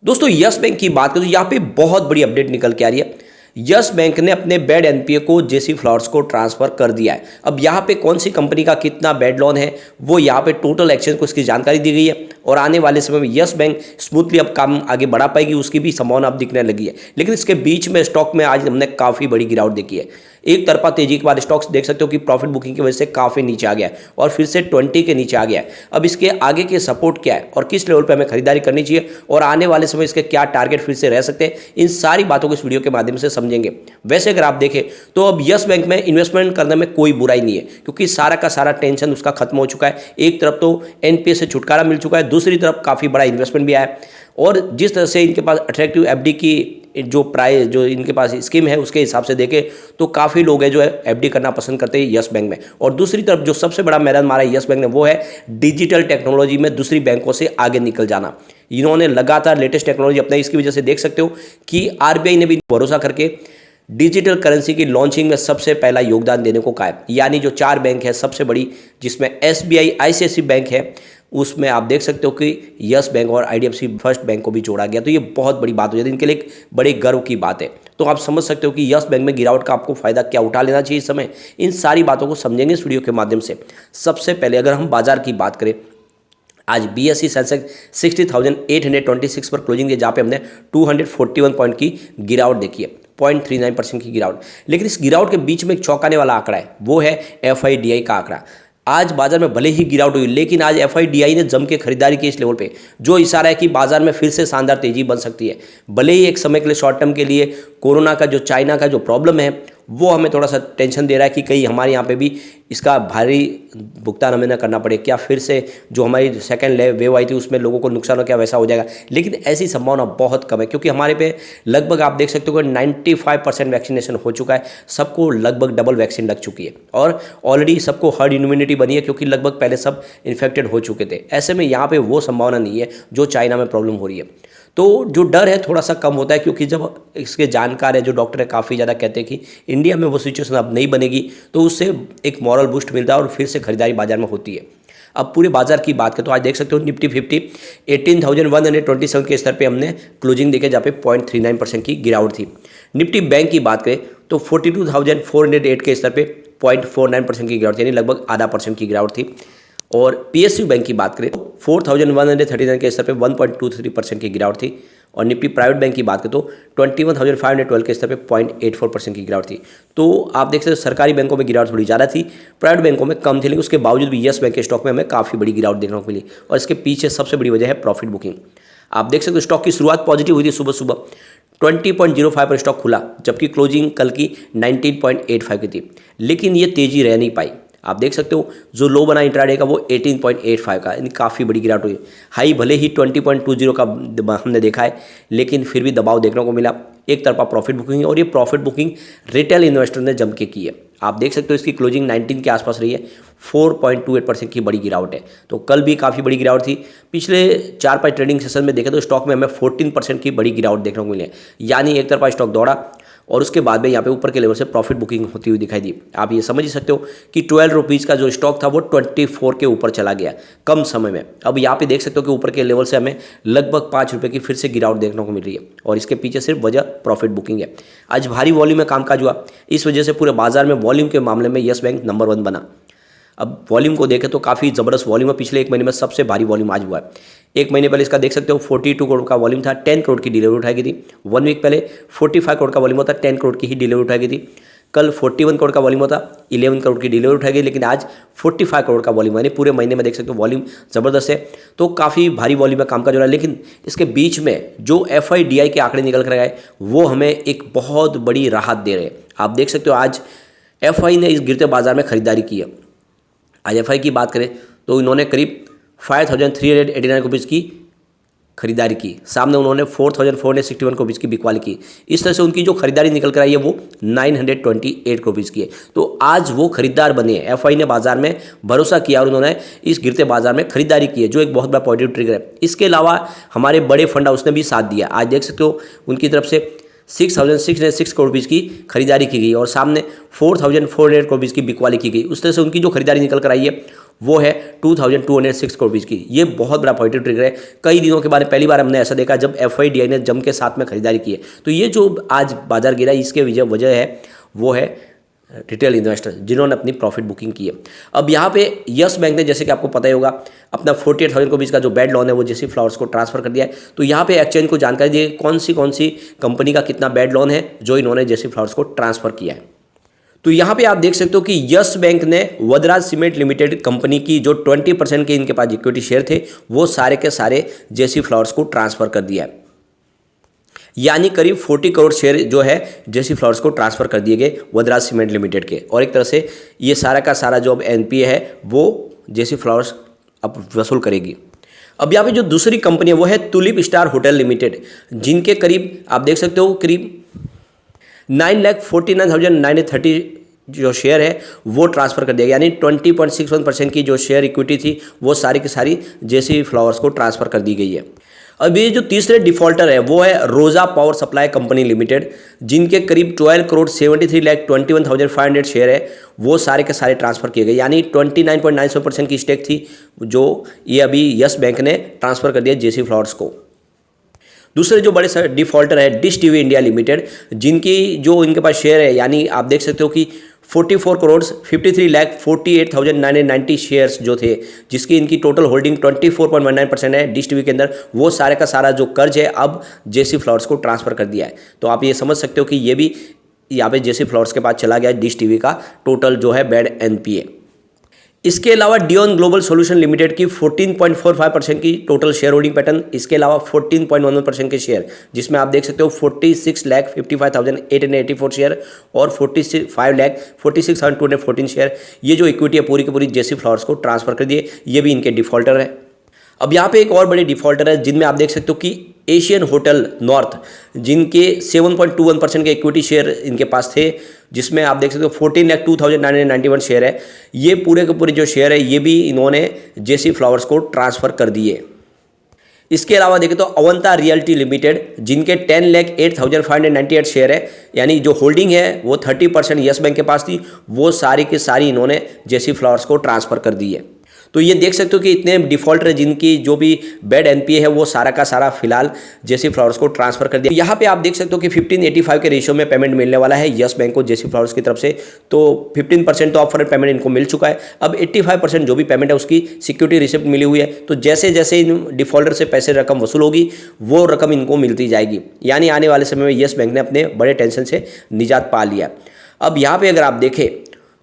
दोस्तों yes bank की बात करें तो यहाँ पे बहुत बड़ी अपडेट निकल के आ रही है। यस बैंक ने अपने बैड एनपीए को जेसी फ्लॉवर्स को ट्रांसफर कर दिया है। अब यहाँ पे कौन सी कंपनी का कितना बैड लोन है वो यहाँ पे टोटल एक्सचेंज को इसकी जानकारी दी गई है और आने वाले समय में यस बैंक स्मूथली अब काम आगे बढ़ा पाएगी, उसकी भी संभावना अब दिखने लगी है। लेकिन इसके बीच में स्टॉक में आज हमने काफ़ी बड़ी गिरावट देखी है। एक तरफा तेजी के बाद स्टॉक्स देख सकते हो कि प्रॉफिट बुकिंग की वजह से काफ़ी नीचे आ गया है और फिर से 20 के नीचे आ गया है। अब इसके आगे के सपोर्ट क्या है और किस लेवल पे हमें खरीदारी करनी चाहिए और आने वाले समय इसके क्या टारगेट फिर से रह सकते हैं, इन सारी बातों को इस वीडियो के माध्यम से समझेंगे। वैसे अगर आप देखें तो अब यस बैंक में इन्वेस्टमेंट करने में कोई बुराई नहीं है, क्योंकि सारा का सारा टेंशन उसका खत्म हो चुका है। एक तरफ तो एनपीए से छुटकारा मिल चुका है, दूसरी तरफ काफ़ी बड़ा इन्वेस्टमेंट भी आया है और जिस तरह से इनके पास अट्रैक्टिव एफडी की जो प्राइस जो इनके पास स्कीम है उसके हिसाब से देखें तो काफ़ी लोग हैं जो है एफडी करना पसंद करते हैं यस बैंक में। और दूसरी तरफ जो सबसे बड़ा मैदान मारा है यस बैंक ने वो है डिजिटल टेक्नोलॉजी में दूसरी बैंकों से आगे निकल जाना। इन्होंने लगातार लेटेस्ट टेक्नोलॉजी अपनाई, इसकी वजह से देख सकते हो कि आरबीआई ने भी भरोसा करके डिजिटल करेंसी की लॉन्चिंग में सबसे पहला योगदान देने को कहा है। यानी जो 4 बैंक है सबसे बड़ी, जिसमें एसबीआई आईसीआईसी बैंक है, उसमें आप देख सकते हो कि यस बैंक और आईडीएफसी फर्स्ट बैंक को भी जोड़ा गया। तो ये बहुत बड़ी बात हो जाती है, इनके लिए एक बड़े गर्व की बात है। तो आप समझ सकते हो कि यस बैंक में गिरावट का आपको फायदा क्या उठा लेना चाहिए इस समय। इन सारी बातों को समझेंगे इस वीडियो के माध्यम से। सबसे पहले अगर हम बाजार की बात करें, आज बीएसई सेंसेक्स 60,826 पर क्लोजिंग है, जहाँ पे हमने 241 पॉइंट की गिरावट देखी है, 0.39% की गिरावट। लेकिन इस गिरावट के बीच में एक चौंकाने वाला आंकड़ा है, वो है एफआईडीआई का आंकड़ा। आज बाजार में भले ही गिरावट हुई लेकिन आज एफआईडीआई ने जम के खरीदारी की इस लेवल पे, जो इशारा है कि बाजार में फिर से शानदार तेजी बन सकती है। भले ही एक समय के लिए शॉर्ट टर्म के लिए कोरोना का जो चाइना का जो प्रॉब्लम है वो हमें थोड़ा सा टेंशन दे रहा है कि कहीं हमारे यहाँ पे भी इसका भारी भुगतान हमें ना करना पड़े, क्या फिर से जो हमारी सेकेंड वेव आई थी उसमें लोगों को नुकसान हो क्या वैसा हो जाएगा। लेकिन ऐसी संभावना बहुत कम है, क्योंकि हमारे पे लगभग आप देख सकते हो कि 95% वैक्सीनेशन हो चुका है, सबको लगभग डबल वैक्सीन लग चुकी है और ऑलरेडी सबको हर्ड इम्यूनिटी बनी है, क्योंकि लगभग पहले सब इन्फेक्टेड हो चुके थे। ऐसे में यहाँ पे वो संभावना नहीं है जो चाइना में प्रॉब्लम हो रही है। तो जो डर है थोड़ा सा कम होता है, क्योंकि जब इसके जानकार है जो डॉक्टर है काफ़ी ज़्यादा कहते हैं कि इंडिया में वो सिचुएशन अब नहीं बनेगी, तो उससे एक मॉरल बूस्ट मिलता है और फिर से खरीदारी बाजार में होती है। अब पूरे बाजार की बात करें तो आज देख सकते हो निफ्टी 50 18,127 के स्तर पे हमने क्लोजिंग देखे, जहाँ पे 0.39% की गिरावट थी। निफ्टी बैंक की बात करें तो 42,408 के स्तर पे 0.49% की गिरावट, यानी लगभग आधा % की गिरावट थी। और पीएसयू बैंक की बात करें 4,139 के स्तर पे 1.23% की गिरावट थी। और निफ्टी प्राइवेट बैंक की बात करें तो 21,512 के स्तर पे 0.84% की गिरावट थी। तो आप देख सकते हो सरकारी बैंकों में गिरावट थोड़ी ज़्यादा थी, प्राइवेट बैंकों में कम थी, लेकिन उसके बावजूद भी यस बैंक के स्टॉक में हमें काफ़ी बड़ी गिरावट देखने को मिली। और इसके पीछे सबसे बड़ी वजह है प्रॉफिट बुकिंग। आप देख सकते हो स्टॉक की शुरुआत पॉजिटिव हुई थी, सुबह सुबह 20.05 पर स्टॉक खुला, जबकि क्लोजिंग कल की 19.85 की थी। लेकिन ये तेज़ी रह नहीं पाई। आप देख सकते हो जो लो बना इंट्राडे का वो 18.85 का, यानी काफ़ी बड़ी गिरावट हुई। हाई भले ही 20.20 का हमने देखा है, लेकिन फिर भी दबाव देखने को मिला। एक तरफा प्रॉफिट बुकिंग, और ये प्रॉफिट बुकिंग रिटेल इन्वेस्टर ने जम के की है। आप देख सकते हो इसकी क्लोजिंग 19 के आसपास रही है, 4.28% की बड़ी गिरावट है। तो कल भी काफ़ी बड़ी गिरावट थी। पिछले 4-5 ट्रेडिंग सेशन में देखें तो स्टॉक में हमें 14% की बड़ी गिरावट देखने को मिली है, यानी एक तरफा स्टॉक दौड़ा और उसके बाद में यहाँ पे ऊपर के लेवल से प्रॉफिट बुकिंग होती हुई दिखाई दी। आप ये समझ ही सकते हो कि 12 रुपीज़ का जो स्टॉक था वो 24 के ऊपर चला गया कम समय में। अब यहाँ पे देख सकते हो कि ऊपर के लेवल से हमें लगभग 5 रुपये की फिर से गिरावट देखने को मिल रही है, और इसके पीछे सिर्फ वजह प्रॉफिट बुकिंग है। आज भारी वॉल्यूम में कामकाज हुआ, इस वजह से पूरे बाजार में वॉल्यूम के मामले में यस बैंक नंबर 1 बना। अब वॉल्यूम को देखें तो काफ़ी ज़बरदस्त वॉल्यूम है, पिछले 1 महीने में सबसे भारी वॉल्यूम आज हुआ है। 1 महीने पहले इसका देख सकते हो 42 करोड़ का वॉल्यूम था, 10 करोड़ की डिलीवरी उठाई गई थी। 1 वीक पहले 45 करोड़ का वॉल्यूम होता, 10 करोड़ की ही डिलीवरी उठाई गई थी। कल 41 करोड़ का वॉल्यूम होता, 11 करोड़ की डिलीवरी उठाई गई, लेकिन आज 45 करोड़ का वॉल्यूम, यानी पूरे महीने में देख सकते हो वॉल्यूम ज़बरदस्त है। तो काफ़ी भारी वॉल्यूम में काम का जो रहा है, लेकिन इसके बीच में जो एफआईडीआई के आंकड़े निकल कर आए वो हमें एक बहुत बड़ी राहत दे रहे हैं। आप देख सकते हो आज एफआई ने इस गिरते बाजार में खरीदारी की है। आज एफआई की बात करें तो इन्होंने करीब 5,389 रुपीज़ की खरीदारी की, सामने उन्होंने 4,461 रुपीज़ की बिकवाली की। इस तरह से उनकी जो खरीदारी निकल कर आई है वो 928 रुपीज़ की है। तो आज वो खरीदार बने हैं, एफआई ने बाजार में भरोसा किया और उन्होंने इस गिरते बाजार में खरीदारी की है, जो एक बहुत बड़ा पॉजिटिव ट्रिगर है। इसके अलावा हमारे बड़े फंड हाउस ने भी साथ दिया। आज देख सकते हो उनकी तरफ से 6,606 करोड़ रुपीज़ की खरीदारी की गई और सामने 4,408 करोड़ रुपीज़ की बिकवाली की गई। उस तरह से उनकी जो खरीदारी निकल कर आई है वो है 2206 करोड़ रुपीज़ की। ये बहुत बड़ा पॉजिटिव ट्रिगर है। कई दिनों के बाद पहली बार हमने ऐसा देखा जब FIDI ने जम के साथ में खरीदारी की है। तो ये जो आज बाजार गिरा इसके वजह है वो है रिटेल इन्वेस्टर जिन्होंने अपनी प्रॉफिट बुकिंग की है। अब यहाँ पे यस बैंक ने, जैसे कि आपको पता ही होगा, अपना 48,000 करोड़ रुपीज़ का जो बैड लोन है वो जेसी फ्लावर्स को ट्रांसफर कर दिया है। तो यहाँ पे एक्सचेंज को जानकारी दी कौन सी कंपनी का कितना बैड लोन है जो इन्होंने जेसी फ्लावर्स को ट्रांसफर किया है। तो यहाँ पे आप देख सकते हो कि यस बैंक ने वडराज सीमेंट लिमिटेड कंपनी की जो 20% के इनके पास इक्विटी शेयर थे वो सारे के सारे जेसी फ्लावर्स को ट्रांसफर कर दिया है। यानी करीब 40 करोड़ शेयर जो है जेसी फ्लावर्स को ट्रांसफर कर दिए गए वडराज सीमेंट लिमिटेड के। और एक तरह से ये सारा का सारा जो अब NPA है वो जेसी फ्लावर्स अब वसूल करेगी। अब यहाँ पे जो दूसरी कंपनी है वो है टुलिप स्टार होटल लिमिटेड, जिनके करीब आप देख सकते हो करीब 9,49,930 जो शेयर है वो ट्रांसफ़र कर दिया गया। यानी 20.61% की जो शेयर इक्विटी थी वो सारी की सारी जेसी फ्लावर्स को ट्रांसफ़र कर दी गई है। अब ये जो तीसरे डिफॉल्टर है वो है रोजा पावर सप्लाई कंपनी लिमिटेड, जिनके करीब 12,73,21,500 शेयर है वो सारे के सारे ट्रांसफ़र किए गए। यानी 29.97% की स्टेक थी जो ये अभी यस बैंक ने ट्रांसफ़र कर दिया जेसी फ्लावर्स को। दूसरे जो बड़े डिफॉल्टर है डिश टीवी इंडिया लिमिटेड, जिनकी जो इनके पास शेयर है यानी आप देख सकते हो कि 44 करोड़ 53,48,990 शेयर्स जो थे, जिसकी इनकी टोटल होल्डिंग 24.19% है डिश टीवी के अंदर, वो सारे का सारा जो कर्ज है अब जेसी फ्लावर्स को ट्रांसफ़र कर दिया है। तो आप ये समझ सकते हो कि ये भी यहाँ पे जेसी फ्लावर्स के पास चला गया डिश टीवी का टोटल जो है बैड NPA। इसके अलावा डियोन ग्लोबल सॉल्यूशन लिमिटेड की 14.45% की टोटल शेयर होल्डिंग पैटर्न, इसके अलावा 14.11% के शेयर, जिसमें आप देख सकते हो 46,55,884 शेयर और 5,46,214 शेयर, ये जो इक्विटी है पूरी की पूरी जेसी फ्लावर्स को ट्रांसफर कर दिए। ये भी इनके डिफॉल्टर है। अब यहाँ पे एक और बड़े डिफॉल्टर है जिनमें आप देख सकते हो कि एशियन होटल नॉर्थ, जिनके 7.21% के इक्विटी शेयर इनके पास थे, जिसमें आप देख सकते हो 14,02,991 शेयर है। ये पूरे के पूरे जो शेयर है ये भी इन्होंने जेसी फ्लावर्स को ट्रांसफ़र कर दिए। इसके अलावा देखें तो अवंता रियल्टी लिमिटेड, जिनके 10,08,598 शेयर है, यानी जो होल्डिंग है वो 30% यस बैंक के पास थी, वो सारी की सारी इन्होंने जेसी फ्लावर्स को ट्रांसफ़र कर दी है। तो ये देख सकते हो कि इतने डिफॉल्टर है जिनकी जो भी बैड NPA है वो सारा का सारा फिलहाल जेसी फ्लावर्स को ट्रांसफर कर दिया। यहाँ पे आप देख सकते हो कि 1585 के रेशियो में पेमेंट मिलने वाला है यस बैंक को जेसी फ्लावर्स की तरफ से। तो 15% तो अपफ्रंट पेमेंट इनको मिल चुका है। अब 85% जो भी पेमेंट है उसकी सिक्योरिटी रिसिप्ट मिली हुई है। तो जैसे जैसे इन डिफॉल्टर से पैसे रकम वसूल होगी वो रकम इनको मिलती जाएगी। यानी आने वाले समय में यस बैंक ने अपने बड़े टेंशन से निजात पा लिया। अब यहाँ पर अगर आप देखें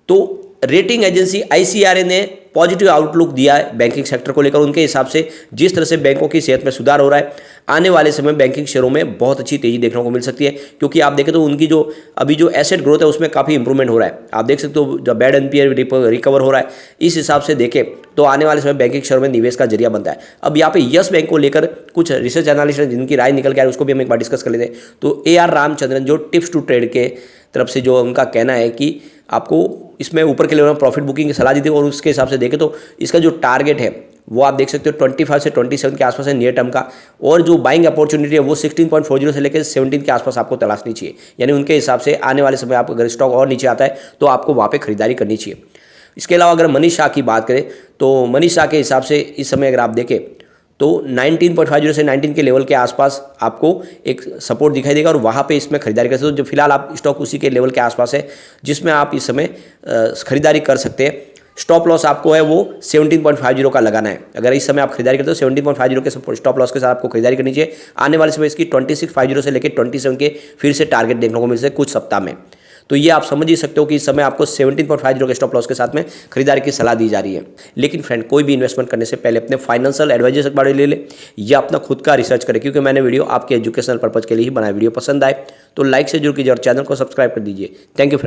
तो रेटिंग एजेंसी ICRA ने पॉजिटिव आउटलुक दिया है बैंकिंग सेक्टर को लेकर। उनके हिसाब से जिस तरह से बैंकों की सेहत में सुधार हो रहा है, आने वाले समय बैंकिंग शेयरों में बहुत अच्छी तेजी देखने को मिल सकती है। क्योंकि आप देखें तो उनकी जो अभी जो एसेट ग्रोथ है उसमें काफ़ी इंप्रूवमेंट हो रहा है। आप देख सकते हो जब बैड NPA रिकवर हो रहा है, इस हिसाब से देखें तो आने वाले समय बैंकिंग शेयर में निवेश का जरिया बनता है। अब यहाँ पे यस बैंक को लेकर कुछ रिसर्च एनालिस्ट हैं जिनकी राय निकल के आ रही है, उसको भी हम एक बार डिस्कस कर लेते हैं। तो AR रामचंद्रन जो टिप्स टू ट्रेड के तरफ से जो उनका कहना है कि आपको इसमें ऊपर के लेवल में प्रॉफिट बुकिंग की सलाह दी थी, और उसके हिसाब से देखें तो इसका जो टारगेट है वो आप देख सकते हो 25 से 27 के आसपास है नियर टर्म का, और जो बाइंग अपॉर्चुनिटी है वो 16.40 से लेकर 17 के आसपास आपको तलाशनी चाहिए। यानी उनके हिसाब से आने वाले समय आप अगर स्टॉक और नीचे आता है तो आपको वहाँ पे खरीदारी करनी चाहिए। इसके अलावा अगर मनीष शाह की बात करें तो मनीष शाह के हिसाब से इस समय अगर आप देखें तो 19.50 से 19 के लेवल के आसपास आपको एक सपोर्ट दिखाई देगा, और वहाँ पे इसमें खरीदारी कर सकते हो। जो फिलहाल आप स्टॉक उसी के लेवल के आसपास है जिसमें आप इस समय खरीदारी कर सकते हैं। स्टॉप लॉस आपको है वो 17.50 का लगाना है। अगर इस समय आप खरीदारी करते हो 17.50 के स्टॉप लॉस के साथ आपको खरीदारी करनी चाहिए। आने वाले समय इसकी 26.50 से लेकर 27 के फिर से टारगेट देखने को मिल सकते कुछ सप्ताह में। तो ये आप समझ ही सकते हो कि इस समय आपको 17.50 के स्टॉप लॉस के साथ में खरीदारी की सलाह दी जा रही है। लेकिन फ्रेंड, कोई भी इन्वेस्टमेंट करने से पहले अपने फाइनेंशियल एडवाइजर से बारे ले ले या अपना खुद का रिसर्च करें, क्योंकि मैंने वीडियो आपके एजुकेशनल पर्पज के लिए ही बनाया। वीडियो पसंद आए तो लाइक से जुड़ कीजिए और चैनल को सब्सक्राइब कर दीजिए। Thank you friend.